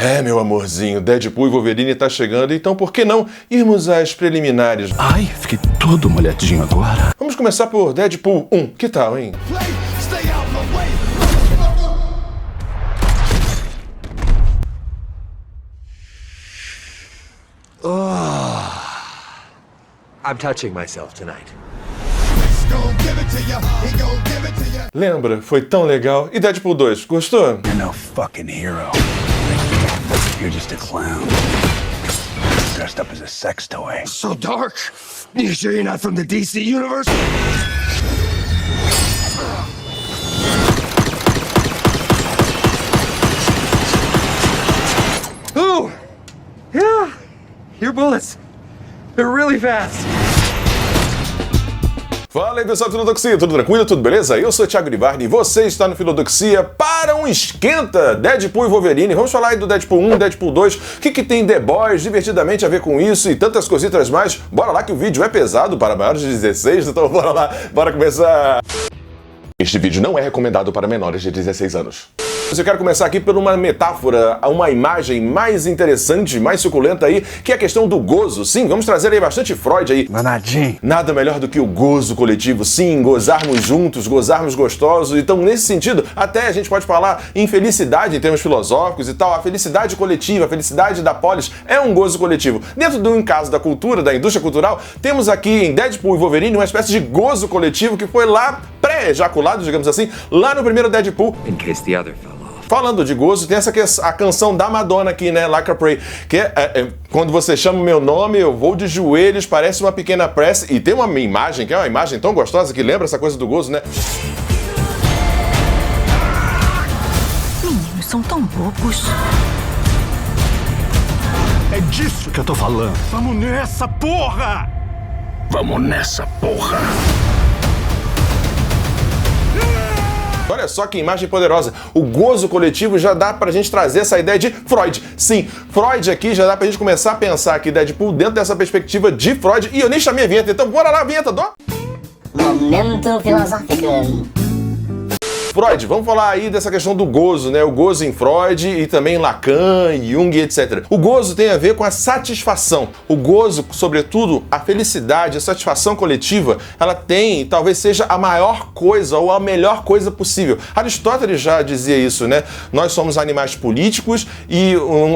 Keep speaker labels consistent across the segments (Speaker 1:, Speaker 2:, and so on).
Speaker 1: É, meu amorzinho, Deadpool e Wolverine tá chegando, então por que não irmos às preliminares?
Speaker 2: Ai, fiquei todo molhadinho agora.
Speaker 1: Vamos começar por Deadpool 1, que tal, hein?
Speaker 3: I'm touching myself tonight.
Speaker 1: Lembra? Foi tão legal. E Deadpool 2, gostou?
Speaker 2: You're no fucking hero. You're just a clown. Dressed up as a sex toy.
Speaker 3: So dark. You sure you're not from the DC universe? Ooh! Yeah! Your bullets. They're really fast.
Speaker 1: Fala aí, pessoal do Filodoxia, tudo tranquilo, tudo beleza? Eu sou o Thiago Rivardi e você está no Filodoxia para um esquenta Deadpool e Wolverine. Vamos falar aí do Deadpool 1, Deadpool 2, o que tem The Boys divertidamente a ver com isso e tantas cositas mais. Bora lá que o vídeo é pesado para maiores de 16, então bora lá, bora começar. Este vídeo não é recomendado para menores de 16 anos. Eu quero começar aqui por uma metáfora, uma imagem mais interessante, mais suculenta aí, que é a questão do gozo. Sim, vamos trazer aí bastante Freud aí.
Speaker 2: Manadinho.
Speaker 1: Nada melhor do que o gozo coletivo, sim, gozarmos juntos, gozarmos gostosos. Então, nesse sentido, até a gente pode falar em felicidade em termos filosóficos e tal. A felicidade coletiva, a felicidade da polis é um gozo coletivo. Dentro do caso da cultura, da indústria cultural, temos aqui em Deadpool e Wolverine uma espécie de gozo coletivo que foi lá pré-ejaculado, digamos assim, lá no primeiro Deadpool.
Speaker 3: In case the other fell off.
Speaker 1: Falando de gozo, tem a canção da Madonna aqui, né? Like a Prayer, que quando você chama o meu nome, eu vou de joelhos, parece uma pequena prece. E tem uma imagem, que é uma imagem tão gostosa, que lembra essa coisa do gozo, né?
Speaker 4: Meninos são tão bobos.
Speaker 2: É disso que eu tô falando. Vamos nessa, porra! Vamos nessa, porra!
Speaker 1: Olha só que imagem poderosa. O gozo coletivo já dá pra gente trazer essa ideia de Freud. Sim, Freud aqui já dá pra gente começar a pensar aqui Deadpool dentro dessa perspectiva de Freud. E eu nem chamei a vinheta, então bora lá, vinheta do...
Speaker 5: Momento filosófico.
Speaker 1: Freud, vamos falar aí dessa questão do gozo, né? O gozo em Freud e também em Lacan, Jung, etc. O gozo tem a ver com a satisfação. O gozo, sobretudo, a felicidade, a satisfação coletiva, ela tem, talvez seja a maior coisa ou a melhor coisa possível. Aristóteles já dizia isso, né? Nós somos animais políticos e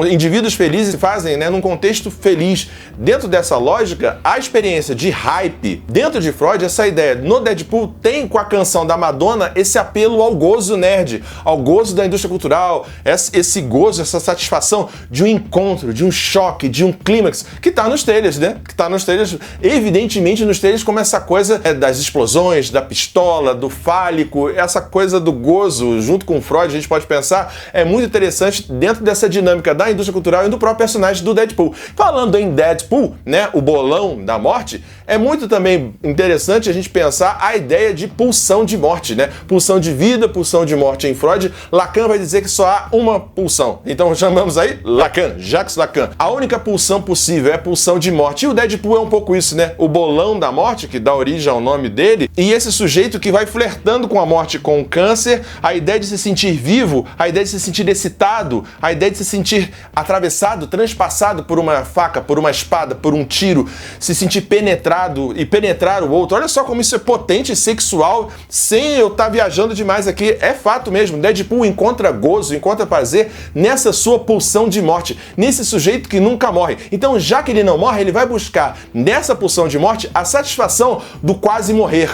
Speaker 1: indivíduos felizes fazem, né, num contexto feliz. Dentro dessa lógica, a experiência de hype, dentro de Freud, essa ideia no Deadpool tem com a canção da Madonna esse apelo ao gozo nerd, ao gozo da indústria cultural, esse gozo, essa satisfação de um encontro, de um choque, de um clímax, que tá nos trailers, né? Que tá nos trailers, evidentemente nos trailers, como essa coisa das explosões, da pistola, do fálico, essa coisa do gozo, junto com Freud, a gente pode pensar, é muito interessante dentro dessa dinâmica da indústria cultural e do próprio personagem do Deadpool. Falando em Deadpool, né, o bolão da morte, é muito também interessante a gente pensar a ideia de pulsão de morte, né? Pulsão de vida, pulsão de morte em Freud. Lacan vai dizer que só há uma pulsão. Então chamamos aí Lacan, Jacques Lacan. A única pulsão possível é a pulsão de morte. E o Deadpool é um pouco isso, né? O bolão da morte, que dá origem ao nome dele, e esse sujeito que vai flertando com a morte, com o câncer, a ideia de se sentir vivo, a ideia de se sentir excitado, a ideia de se sentir atravessado, transpassado por uma faca, por uma espada, por um tiro, se sentir penetrado e penetrar o outro. Olha só como isso é potente e sexual, sem eu estar viajando demais aqui. É fato mesmo, Deadpool encontra gozo, encontra prazer nessa sua pulsão de morte, nesse sujeito que nunca morre. Então, já que ele não morre, ele vai buscar nessa pulsão de morte a satisfação do quase morrer.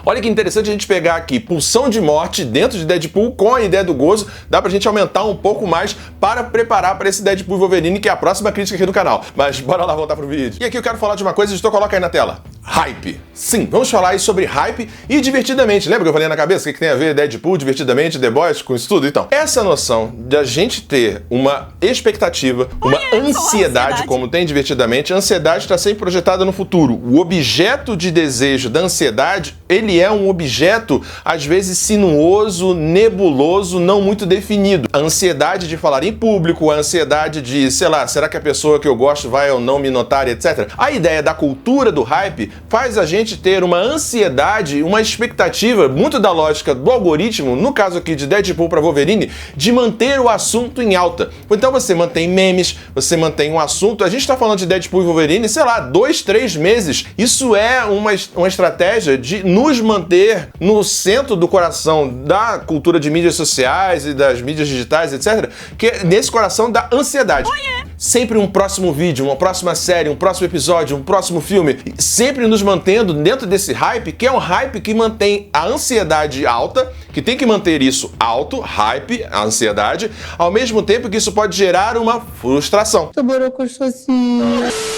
Speaker 1: Olha que interessante a gente pegar aqui pulsão de morte dentro de Deadpool com a ideia do gozo. Dá pra gente aumentar um pouco mais para preparar para esse Deadpool e Wolverine, que é a próxima crítica aqui do canal. Mas bora lá voltar pro vídeo. E aqui eu quero falar de uma coisa, editor, coloca aí na tela. Hype. Sim, vamos falar aí sobre hype e divertidamente. Lembra que eu falei na cabeça o que tem a ver Deadpool, divertidamente, The Boys, com isso tudo? Então, essa noção de a gente ter uma expectativa, uma ansiedade, como tem divertidamente, a ansiedade está sempre projetada no futuro. O objeto de desejo da ansiedade, ele ele é um objeto, às vezes, sinuoso, nebuloso, não muito definido. A ansiedade de falar em público, a ansiedade de, sei lá, será que a pessoa que eu gosto vai ou não me notar, etc. A ideia da cultura do hype faz a gente ter uma ansiedade, uma expectativa, muito da lógica do algoritmo, no caso aqui de Deadpool para Wolverine, de manter o assunto em alta. Então você mantém memes, você mantém um assunto. A gente está falando de Deadpool e Wolverine, sei lá, 2, 3 meses. Isso é uma estratégia de nos manter no centro do coração da cultura de mídias sociais e das mídias digitais, etc., que é nesse coração da ansiedade. Sempre um próximo vídeo, uma próxima série, um próximo episódio, um próximo filme, sempre nos mantendo dentro desse hype, que é um hype que mantém a ansiedade alta, que tem que manter isso alto, hype, a ansiedade, ao mesmo tempo que isso pode gerar uma frustração.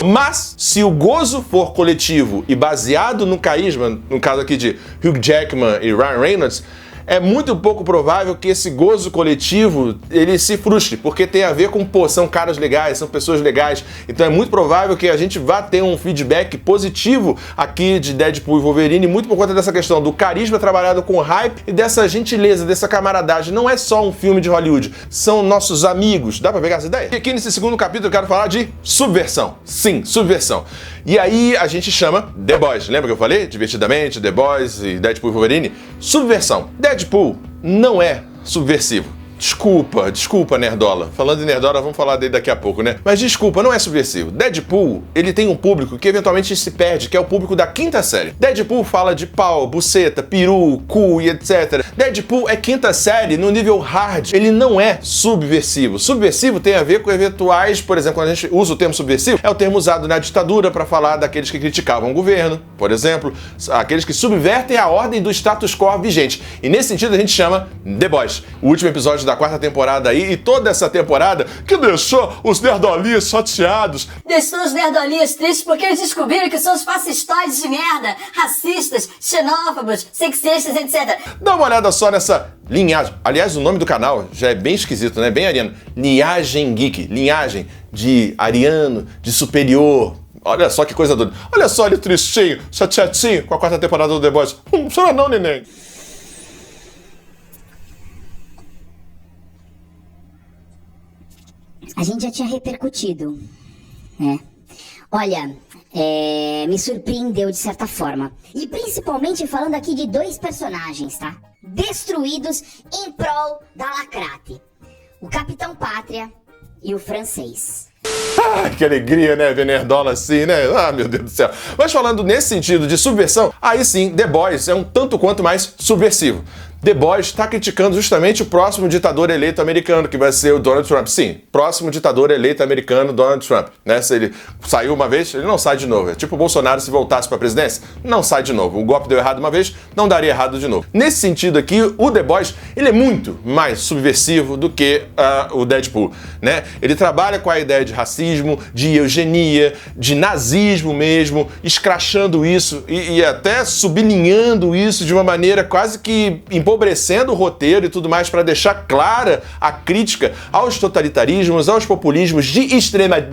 Speaker 1: Mas, se o gozo for coletivo e baseado no carisma, no caso aqui de Hugh Jackman e Ryan Reynolds, é muito pouco provável que esse gozo coletivo ele se frustre, porque tem a ver com, pô, são caras legais, são pessoas legais, então é muito provável que a gente vá ter um feedback positivo aqui de Deadpool e Wolverine, muito por conta dessa questão do carisma trabalhado com hype e dessa gentileza, dessa camaradagem. Não é só um filme de Hollywood, são nossos amigos. Dá pra pegar essa ideia? E aqui nesse segundo capítulo eu quero falar de subversão. Sim, subversão. E aí a gente chama The Boys. Lembra que eu falei? Divertidamente, The Boys e Deadpool e Wolverine. Subversão. Deadpool não é subversivo. Desculpa, Nerdola. Falando em Nerdola, vamos falar dele daqui a pouco, né? Mas desculpa, não é subversivo. Deadpool, ele tem um público que eventualmente se perde, que é o público da quinta série. Deadpool fala de pau, buceta, peru, cu e etc. Deadpool é quinta série no nível hard. Ele não é subversivo. Subversivo tem a ver com eventuais, por exemplo, quando a gente usa o termo subversivo, é o termo usado na ditadura para falar daqueles que criticavam o governo, por exemplo, aqueles que subvertem a ordem do status quo vigente. E nesse sentido a gente chama The Boys. O último episódio da quarta temporada aí, e toda essa temporada que deixou os nerdolinhos chateados.
Speaker 5: Deixou os nerdolinhos tristes porque eles descobriram que são os fascistoides de merda, racistas, xenófobos, sexistas, etc.
Speaker 1: Dá uma olhada só nessa linhagem. Aliás, o nome do canal já é bem esquisito, né? Bem ariano. Linhagem Geek. Linhagem de ariano, de superior. Olha só que coisa doida. Olha só ele tristinho, chateadinho com a quarta temporada do The Boys. Chora não, neném.
Speaker 5: A gente já tinha repercutido, né? Olha, me surpreendeu de certa forma. E principalmente falando aqui de 2 personagens, tá? Destruídos em prol da Lacrate. O Capitão Pátria e o francês.
Speaker 1: Ah, que alegria, né? Ver Nerdola assim, né? Ah, meu Deus do céu. Mas falando nesse sentido de subversão, aí sim, The Boys é um tanto quanto mais subversivo. The Boys está criticando justamente o próximo ditador eleito americano, que vai ser o Donald Trump. Sim, próximo ditador eleito americano, Donald Trump. Né? Se ele saiu uma vez, ele não sai de novo. É tipo o Bolsonaro se voltasse para a presidência, não sai de novo. O golpe deu errado uma vez, não daria errado de novo. Nesse sentido aqui, o The Boys, ele é muito mais subversivo do que o Deadpool. Né? Ele trabalha com a ideia de racismo, de eugenia, de nazismo mesmo, escrachando isso e até sublinhando isso de uma maneira quase que empobrecendo o roteiro e tudo mais para deixar clara a crítica aos totalitarismos, aos populismos de extrema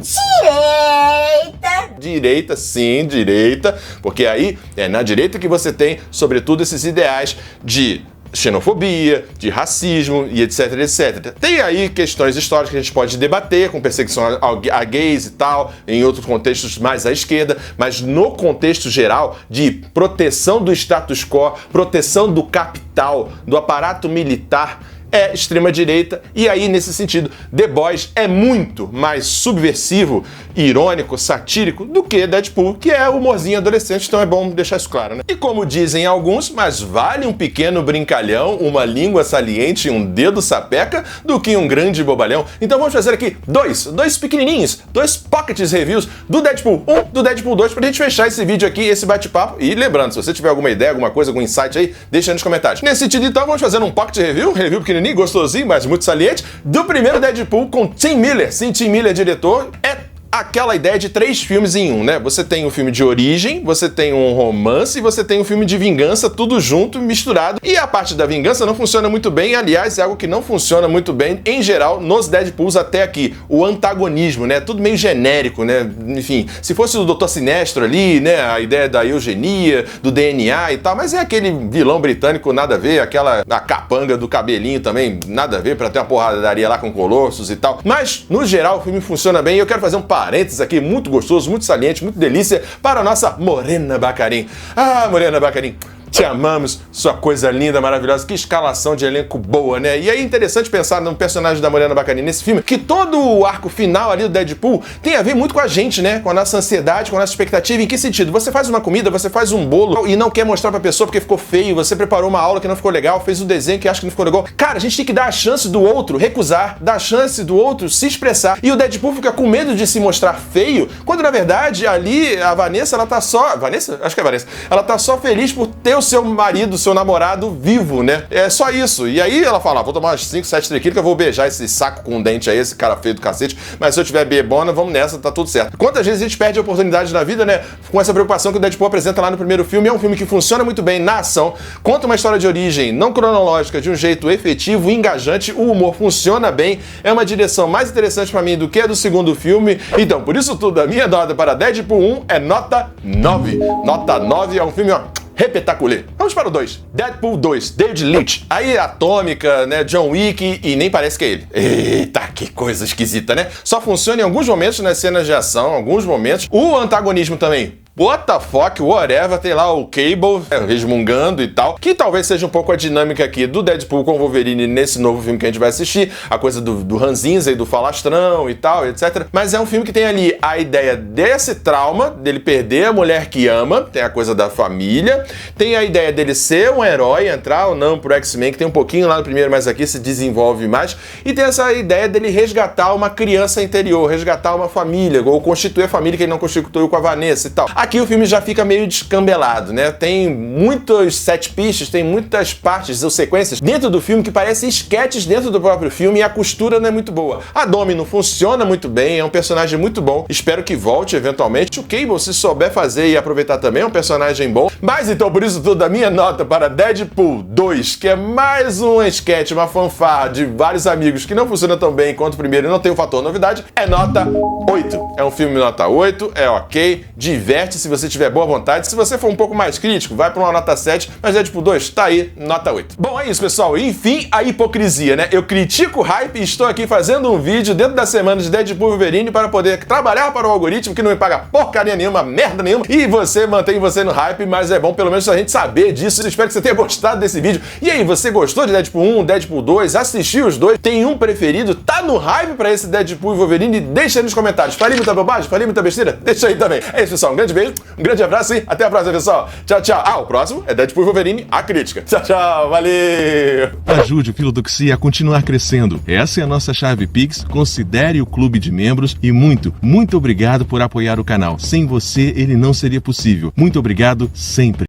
Speaker 1: direita, sim, direita, porque aí é na direita que você tem, sobretudo, esses ideais de xenofobia, de racismo e etc, etc. Tem aí questões históricas que a gente pode debater, com perseguição a gays e tal, em outros contextos mais à esquerda, mas no contexto geral de proteção do status quo, proteção do capital, do aparato militar, é extrema-direita, e aí, nesse sentido, The Boys é muito mais subversivo, irônico, satírico do que Deadpool, que é humorzinho adolescente, então é bom deixar isso claro, né? E como dizem alguns, mais vale um pequeno brincalhão, uma língua saliente e um dedo sapeca do que um grande bobalhão. Então vamos fazer aqui dois pequenininhos, 2 pockets reviews do Deadpool 1, do Deadpool 2, pra gente fechar esse vídeo aqui, esse bate-papo. E lembrando, se você tiver alguma ideia, alguma coisa, algum insight aí, deixa aí nos comentários. Nesse sentido, então, vamos fazer um pocket review pequenininho, gostosinho, mas muito saliente, do primeiro Deadpool com Tim Miller. Sim, Tim Miller, diretor, é aquela ideia de 3 filmes em um, né? Você tem um filme de origem, você tem um romance e você tem um filme de vingança, tudo junto, misturado. E a parte da vingança não funciona muito bem, aliás, é algo que não funciona muito bem, em geral, nos Deadpools até aqui. O antagonismo, né? Tudo meio genérico, né? Enfim, se fosse o Dr. Sinestro ali, né? A ideia da eugenia, do DNA e tal, mas é aquele vilão britânico, nada a ver, a capanga do cabelinho também, nada a ver, pra ter uma porradaria lá com Colossus e tal. Mas, no geral, o filme funciona bem e eu quero fazer um parênteses aqui, muito gostoso, muito saliente, muito delícia, para a nossa Morena Baccarin. Ah, Morena Baccarin, te amamos, sua coisa linda, maravilhosa, que escalação de elenco boa, né? E aí é interessante pensar no personagem da Morena Baccarin nesse filme, que todo o arco final ali do Deadpool tem a ver muito com a gente, né? Com a nossa ansiedade, com a nossa expectativa. Em que sentido? Você faz uma comida, você faz um bolo e não quer mostrar pra pessoa porque ficou feio, você preparou uma aula que não ficou legal, fez um desenho que acha que não ficou legal. Cara, a gente tem que dar a chance do outro recusar, dar a chance do outro se expressar. E o Deadpool fica com medo de se mostrar feio, quando na verdade ali a Vanessa, ela tá só... Vanessa? Acho que é Vanessa. Ela tá só feliz por ter o seu marido, seu namorado vivo, né? É só isso. E aí ela fala, vou tomar umas 5, 7 tequila que eu vou beijar esse saco com dente aí, esse cara feio do cacete, mas se eu tiver bebona, vamos nessa, tá tudo certo. Quantas vezes a gente perde a oportunidade na vida, né? Com essa preocupação que o Deadpool apresenta lá no primeiro filme. É um filme que funciona muito bem na ação, conta uma história de origem não cronológica, de um jeito efetivo e engajante, o humor funciona bem, é uma direção mais interessante pra mim do que a do segundo filme. Então, por isso tudo, a minha nota para Deadpool 1 é nota 9. Nota 9 é um filme, ó, repetaculê. Vamos para o 2. Deadpool 2, David Leitch. Aí Atômica, né, John Wick e nem parece que é ele. Eita, que coisa esquisita, né? Só funciona em alguns momentos nas cenas de ação, alguns momentos. O antagonismo também. What the fuck, whatever, tem lá o Cable resmungando e tal, que talvez seja um pouco a dinâmica aqui do Deadpool com o Wolverine nesse novo filme que a gente vai assistir, a coisa do ranzinza e do falastrão e tal, etc. Mas é um filme que tem ali a ideia desse trauma, dele perder a mulher que ama, tem a coisa da família, tem a ideia dele ser um herói, entrar ou não pro X-Men, que tem um pouquinho lá no primeiro, mas aqui se desenvolve mais, e tem essa ideia dele resgatar uma criança interior, resgatar uma família, ou constituir a família que ele não constituiu com a Vanessa e tal. Aqui o filme já fica meio descambelado, né? Tem muitos set pieces, tem muitas partes ou sequências dentro do filme que parecem esquetes dentro do próprio filme e a costura não é muito boa. A Domino funciona muito bem, é um personagem muito bom, espero que volte eventualmente. O Cable, se souber fazer e aproveitar também, é um personagem bom. Mas então, por isso tudo, a minha nota para Deadpool 2, que é mais um esquete, uma fanfarra de vários amigos que não funciona tão bem quanto o primeiro e não tem o fator novidade, é nota 8. É um filme nota 8, é ok, diverte se você tiver boa vontade. Se você for um pouco mais crítico, vai para uma nota 7, mas Deadpool 2 tá aí, nota 8. Bom, é isso, pessoal. Enfim, a hipocrisia, né? Eu critico o hype e estou aqui fazendo um vídeo dentro da semana de Deadpool e Wolverine para poder trabalhar para o algoritmo que não me paga porcaria nenhuma, merda nenhuma, e você mantém você no hype, mas é bom pelo menos a gente saber disso. Eu espero que você tenha gostado desse vídeo. E aí, você gostou de Deadpool 1, Deadpool 2? Assistiu os dois? Tem um preferido? Tá no hype para esse Deadpool e Wolverine? Deixa aí nos comentários. Falei muita bobagem? Falei muita besteira? Deixa aí também. É isso, pessoal. Um grande beijo, um grande abraço e até a próxima, pessoal. Tchau, tchau. Ah, o próximo é Deadpool e Wolverine, a crítica. Tchau, tchau. Valeu!
Speaker 4: Ajude o Filodoxia a continuar crescendo. Essa é a nossa chave Pix. Considere o clube de membros e muito obrigado por apoiar o canal. Sem você, ele não seria possível. Muito obrigado sempre.